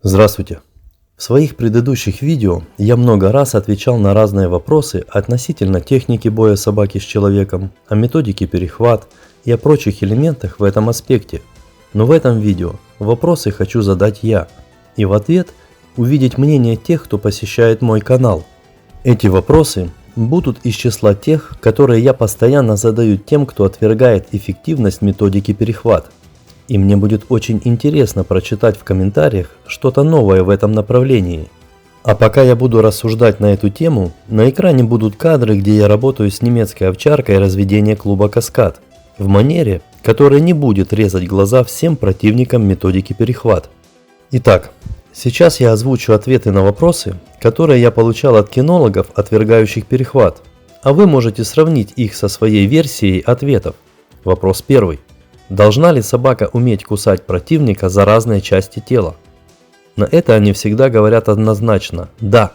Здравствуйте! В своих предыдущих видео я много раз отвечал на разные вопросы относительно техники боя собаки с человеком, о методике перехват и о прочих элементах в этом аспекте. Но в этом видео вопросы хочу задать я и в ответ увидеть мнение тех, кто посещает мой канал. Эти вопросы будут из числа тех, которые я постоянно задаю тем, кто отвергает эффективность методики перехват. И мне будет очень интересно прочитать в комментариях что-то новое в этом направлении. А пока я буду рассуждать на эту тему, на экране будут кадры, где я работаю с немецкой овчаркой разведения клуба «Каскад» в манере, которая не будет резать глаза всем противникам методики перехват. Итак, сейчас я озвучу ответы на вопросы, которые я получал от кинологов, отвергающих перехват, а вы можете сравнить их со своей версией ответов. Вопрос первый. Должна ли собака уметь кусать противника за разные части тела? На это они всегда говорят однозначно «да».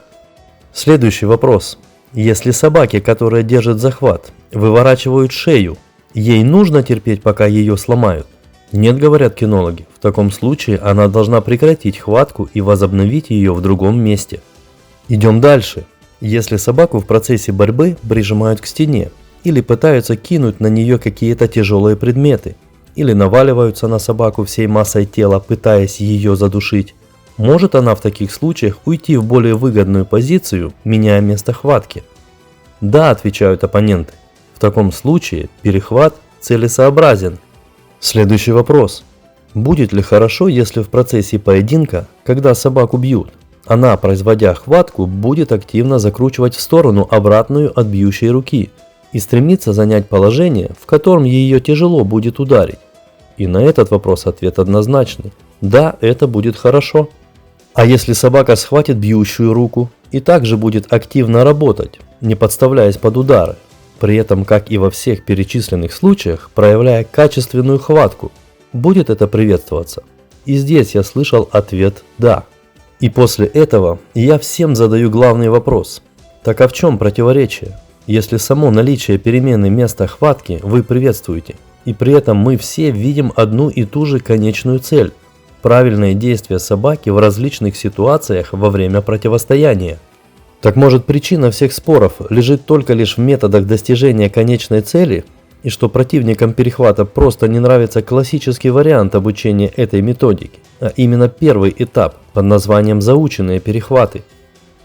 Следующий вопрос. Если собаке, которая держит захват, выворачивают шею, ей нужно терпеть, пока ее сломают? Нет, говорят кинологи, в таком случае она должна прекратить хватку и возобновить ее в другом месте. Идем дальше. Если собаку в процессе борьбы прижимают к стене или пытаются кинуть на нее какие-то тяжелые предметы, или наваливаются на собаку всей массой тела, пытаясь ее задушить, может она в таких случаях уйти в более выгодную позицию, меняя место хватки? Да, отвечают оппоненты. В таком случае перехват целесообразен. Следующий вопрос. Будет ли хорошо, если в процессе поединка, когда собаку бьют, она, производя хватку, будет активно закручивать в сторону обратную от бьющей руки и стремится занять положение, в котором ее тяжело будет ударить? И на этот вопрос ответ однозначный. Да, это будет хорошо. А если собака схватит бьющую руку и также будет активно работать, не подставляясь под удары, при этом, как и во всех перечисленных случаях, проявляя качественную хватку, будет это приветствоваться? И здесь я слышал ответ «да». И после этого я всем задаю главный вопрос. Так а в чем противоречие? Если само наличие перемены места хватки вы приветствуете, и при этом мы все видим одну и ту же конечную цель – правильное действие собаки в различных ситуациях во время противостояния. Так может, причина всех споров лежит только лишь в методах достижения конечной цели, и что противникам перехвата просто не нравится классический вариант обучения этой методики, а именно первый этап под названием заученные перехваты?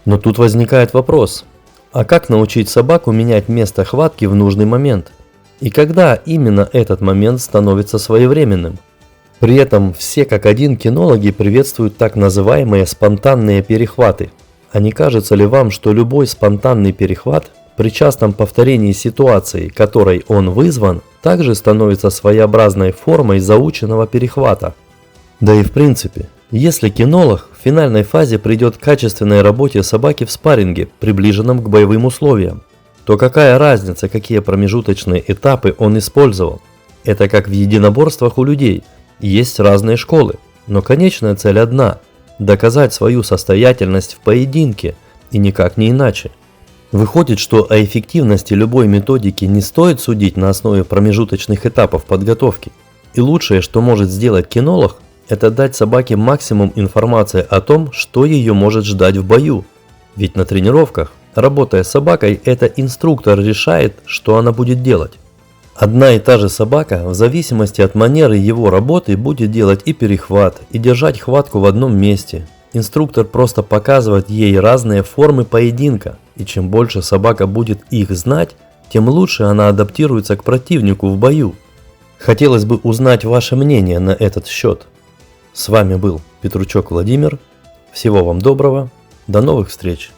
Но тут возникает вопрос. А как научить собаку менять место хватки в нужный момент? И когда именно этот момент становится своевременным? При этом все как один кинологи приветствуют так называемые спонтанные перехваты. А не кажется ли вам, что любой спонтанный перехват при частом повторении ситуации, которой он вызван, также становится своеобразной формой заученного перехвата? Да и в принципе, если кинолог в финальной фазе придет к качественной работе собаки в спарринге, приближенном к боевым условиям, то какая разница, какие промежуточные этапы он использовал? Это как в единоборствах у людей. Есть разные школы, но конечная цель одна – доказать свою состоятельность в поединке, и никак не иначе. Выходит, что о эффективности любой методики не стоит судить на основе промежуточных этапов подготовки. И лучшее, что может сделать кинолог, это дать собаке максимум информации о том, что ее может ждать в бою. Ведь на тренировках, работая с собакой, это инструктор решает, что она будет делать. Одна и та же собака, в зависимости от манеры его работы, будет делать и перехват, и держать хватку в одном месте. Инструктор просто показывает ей разные формы поединка, и чем больше собака будет их знать, тем лучше она адаптируется к противнику в бою. Хотелось бы узнать ваше мнение на этот счет. С вами был Петручок Владимир. Всего вам доброго. До новых встреч.